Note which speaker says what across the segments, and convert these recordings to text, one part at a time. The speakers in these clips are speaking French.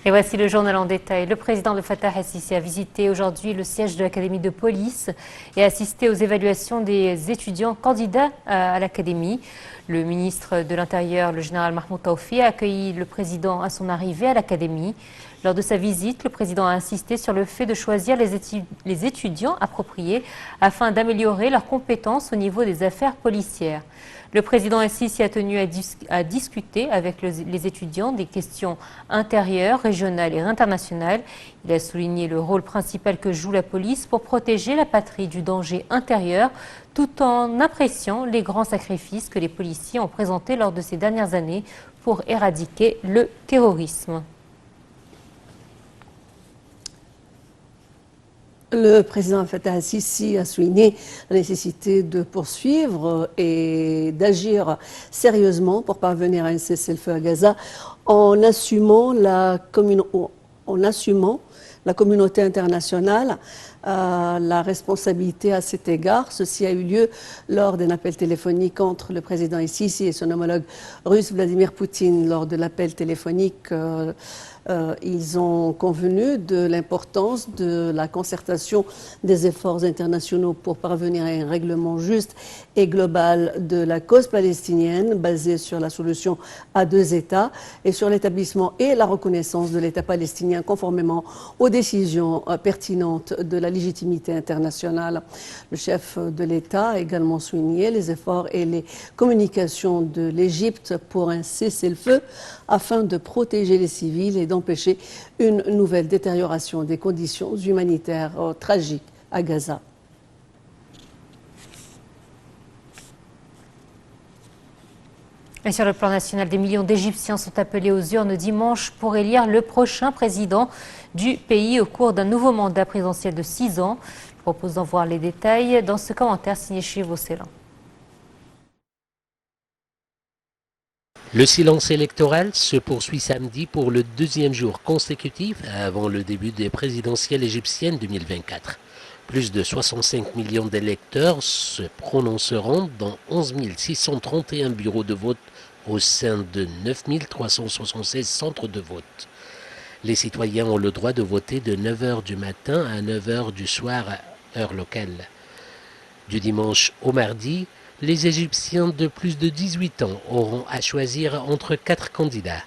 Speaker 1: Et voici le journal en détail. Le président Fattah el-Sisi a visité aujourd'hui le siège de l'académie de police et assisté aux évaluations des étudiants candidats à l'académie. Le ministre de l'Intérieur, le général Mahmoud Tawfi, a accueilli le président à son arrivée à l'académie. Lors de sa visite, le président a insisté sur le fait de choisir les étudiants appropriés afin d'améliorer leurs compétences au niveau des affaires policières. Le président el-Sisi a tenu à discuter avec les étudiants des questions intérieures, régionales et internationales. Il a souligné le rôle principal que joue la police pour protéger la patrie du danger intérieur, tout en appréciant les grands sacrifices que les policiers ont présentés lors de ces dernières années pour éradiquer le terrorisme.
Speaker 2: Le président Fattah el-Sisi a souligné la nécessité de poursuivre et d'agir sérieusement pour parvenir à un cessez-le-feu à Gaza en assumant la communauté internationale la responsabilité à cet égard. Ceci a eu lieu lors d'un appel téléphonique entre le président el-Sisi et son homologue russe Vladimir Poutine. Lors de l'appel téléphonique, ils ont convenu de l'importance de la concertation des efforts internationaux pour parvenir à un règlement juste et global de la cause palestinienne basé sur la solution à deux États et sur l'établissement et la reconnaissance de l'État palestinien conformément aux décisions pertinentes de la légitimité internationale. Le chef de l'État a également souligné les efforts et les communications de l'Égypte pour un cessez-le-feu afin de protéger les civils et d'empêcher une nouvelle détérioration des conditions humanitaires tragiques à Gaza.
Speaker 1: Et sur le plan national, des millions d'Égyptiens sont appelés aux urnes dimanche pour élire le prochain président du pays au cours d'un nouveau mandat présidentiel de 6 ans. Je propose d'en voir les détails dans ce commentaire signé chez Vaucélin.
Speaker 3: Le silence électoral se poursuit samedi pour le deuxième jour consécutif avant le début des présidentielles égyptiennes 2024. Plus de 65 millions d'électeurs se prononceront dans 11 631 bureaux de vote au sein de 9 376 centres de vote. Les citoyens ont le droit de voter de 9h du matin à 9h du soir, heure locale. Du dimanche au mardi, les Égyptiens de plus de 18 ans auront à choisir entre 4 candidats.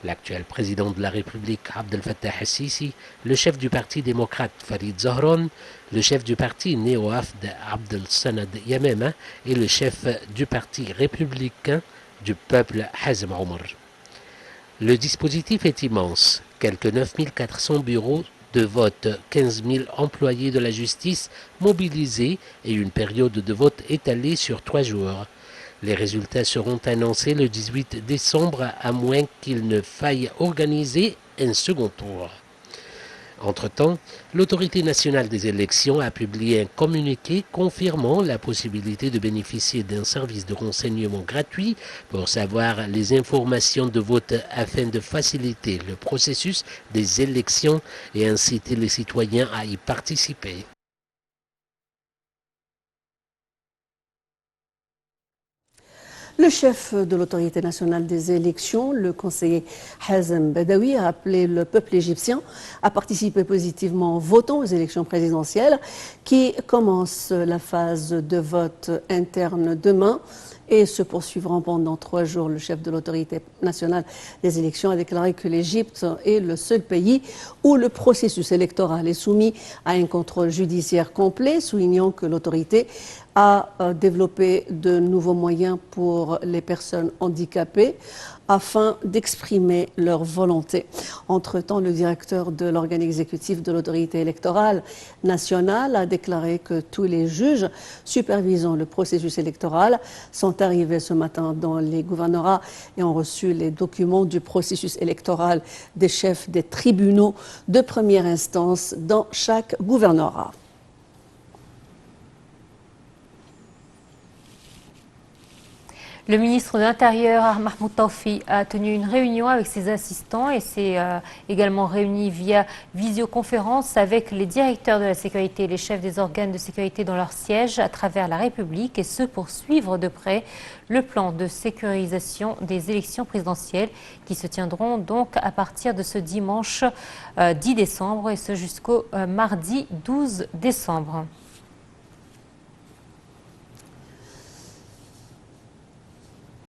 Speaker 3: L'actuel président de la République, Abdel Fattah el-Sisi, le chef du parti démocrate, Farid Zahran, le chef du parti néo-Afd, Abdel Sanad Yamema, et le chef du parti républicain du peuple, Hazem Omar. Le dispositif est immense. Quelques 9 400 bureaux de vote, 15 000 employés de la justice mobilisés et une période de vote étalée sur 3 jours. Les résultats seront annoncés le 18 décembre à moins qu'il ne faille organiser un second tour. Entre-temps, l'autorité nationale des élections a publié un communiqué confirmant la possibilité de bénéficier d'un service de renseignement gratuit pour savoir les informations de vote afin de faciliter le processus des élections et inciter les citoyens à y participer.
Speaker 2: Le chef de l'autorité nationale des élections, le conseiller Hazem Badawi, a appelé le peuple égyptien à participer positivement en votant aux élections présidentielles qui commencent la phase de vote interne demain et se poursuivront pendant 3 jours. Le chef de l'autorité nationale des élections a déclaré que l'Égypte est le seul pays où le processus électoral est soumis à un contrôle judiciaire complet, soulignant que l'autorité a développé de nouveaux moyens pour les personnes handicapées afin d'exprimer leur volonté. Entre-temps, le directeur de l'organe exécutif de l'autorité électorale nationale a déclaré que tous les juges supervisant le processus électoral sont arrivés ce matin dans les gouvernorats et ont reçu les documents du processus électoral des chefs des tribunaux de première instance dans chaque gouvernorat.
Speaker 1: Le ministre de l'Intérieur, Mahmoud Tawfi, a tenu une réunion avec ses assistants et s'est également réuni via visioconférence avec les directeurs de la sécurité et les chefs des organes de sécurité dans leur siège à travers la République, et ce pour suivre de près le plan de sécurisation des élections présidentielles qui se tiendront donc à partir de ce dimanche 10 décembre et ce jusqu'au mardi 12 décembre.